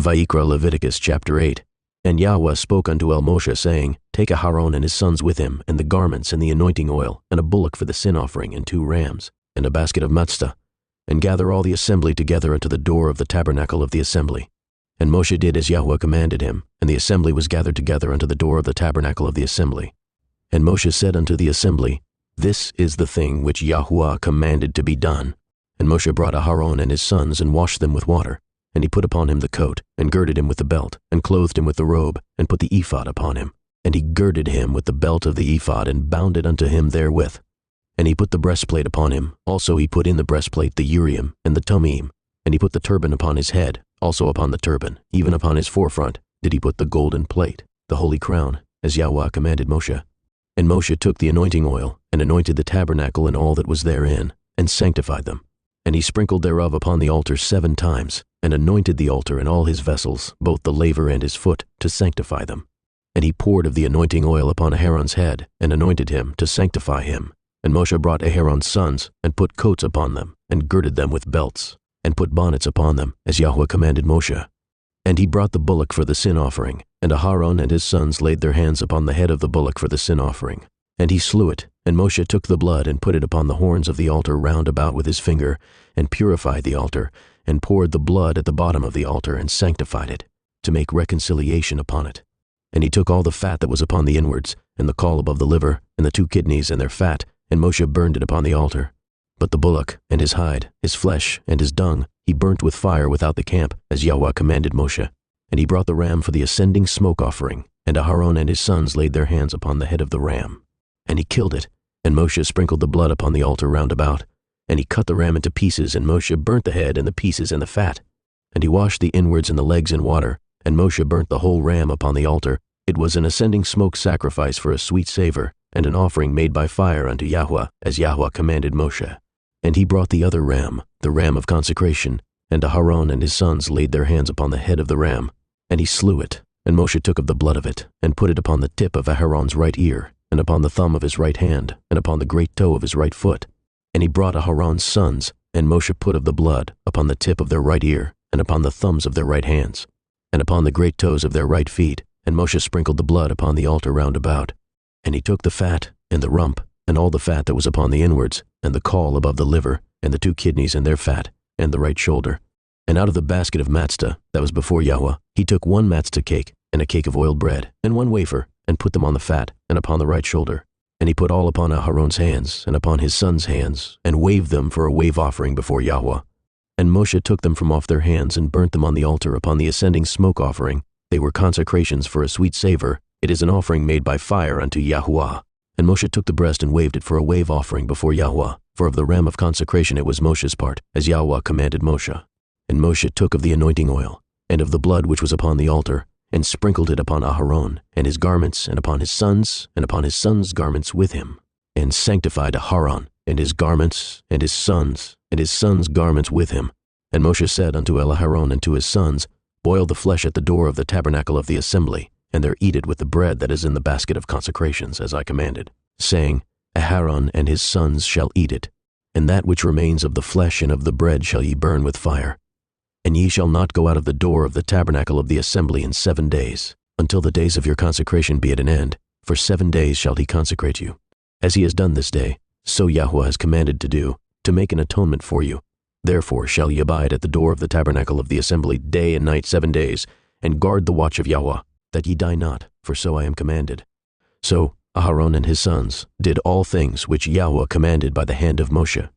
Vayiqra, Leviticus chapter 8. And Yahweh spoke unto Moshe, saying, Take Aharon and his sons with him, and the garments, and the anointing oil, and a bullock for the sin offering, and 2 rams, and a basket of matzah, and gather all the assembly together unto the door of the tabernacle of the assembly. And Moshe did as Yahweh commanded him, and the assembly was gathered together unto the door of the tabernacle of the assembly. And Moshe said unto the assembly, This is the thing which Yahweh commanded to be done. And Moshe brought Aharon and his sons, and washed them with water. And he put upon him the coat, and girded him with the belt, and clothed him with the robe, and put the ephod upon him. And he girded him with the belt of the ephod, and bound it unto him therewith. And he put the breastplate upon him. Also he put in the breastplate the Urim and the Thummim. And he put the turban upon his head. Also upon the turban, even upon his forefront, did he put the golden plate, the holy crown, as Yahweh commanded Moshe. And Moshe took the anointing oil, and anointed the tabernacle and all that was therein, and sanctified them. And he sprinkled thereof upon the altar 7 times, and anointed the altar and all his vessels, both the laver and his foot, to sanctify them. And he poured of the anointing oil upon Aharon's head, and anointed him to sanctify him. And Moshe brought Aharon's sons, and put coats upon them, and girded them with belts, and put bonnets upon them, as Yahweh commanded Moshe. And he brought the bullock for the sin offering, and Aharon and his sons laid their hands upon the head of the bullock for the sin offering. And he slew it, and Moshe took the blood, and put it upon the horns of the altar round about with his finger, and purified the altar, and poured the blood at the bottom of the altar, and sanctified it, to make reconciliation upon it. And he took all the fat that was upon the inwards, and the caul above the liver, and the 2 kidneys and their fat, and Moshe burned it upon the altar. But the bullock, and his hide, his flesh, and his dung, he burnt with fire without the camp, as Yahweh commanded Moshe. And he brought the ram for the ascending smoke offering, and Aharon and his sons laid their hands upon the head of the ram. And he killed it, and Moshe sprinkled the blood upon the altar round about. And he cut the ram into pieces, and Moshe burnt the head and the pieces and the fat. And he washed the inwards and the legs in water, and Moshe burnt the whole ram upon the altar. It was an ascending smoke sacrifice for a sweet savor, and an offering made by fire unto Yahweh, as Yahweh commanded Moshe. And he brought the other ram, the ram of consecration, and Aharon and his sons laid their hands upon the head of the ram. And he slew it, and Moshe took of the blood of it, and put it upon the tip of Aharon's right ear, and upon the thumb of his right hand, and upon the great toe of his right foot. And he brought Aharon's sons, and Moshe put of the blood upon the tip of their right ear, and upon the thumbs of their right hands, and upon the great toes of their right feet, and Moshe sprinkled the blood upon the altar round about. And he took the fat, and the rump, and all the fat that was upon the inwards, and the caul above the liver, and the 2 kidneys and their fat, and the right shoulder. And out of the basket of matzah that was before Yahweh, he took 1 matzah cake, and a cake of oiled bread, and 1 wafer, and put them on the fat, and upon the right shoulder. And he put all upon Aharon's hands, and upon his sons' hands, and waved them for a wave offering before Yahweh. And Moshe took them from off their hands, and burnt them on the altar upon the ascending smoke offering. They were consecrations for a sweet savor. It is an offering made by fire unto Yahweh. And Moshe took the breast and waved it for a wave offering before Yahweh. For of the ram of consecration it was Moshe's part, as Yahweh commanded Moshe. And Moshe took of the anointing oil, and of the blood which was upon the altar, and sprinkled it upon Aharon, and his garments, and upon his sons' garments with him, and sanctified Aharon, and his garments, and his sons' garments with him. And Moshe said unto Aharon and to his sons, Boil the flesh at the door of the tabernacle of the assembly, and there eat it with the bread that is in the basket of consecrations, as I commanded, saying, Aharon and his sons shall eat it, and that which remains of the flesh and of the bread shall ye burn with fire. And ye shall not go out of the door of the tabernacle of the assembly in 7 days, until the days of your consecration be at an end. For 7 days shall he consecrate you. As he has done this day, so Yahweh has commanded to do, to make an atonement for you. Therefore shall ye abide at the door of the tabernacle of the assembly day and night 7 days, and guard the watch of Yahweh, that ye die not, for so I am commanded. So Aharon and his sons did all things which Yahweh commanded by the hand of Moshe.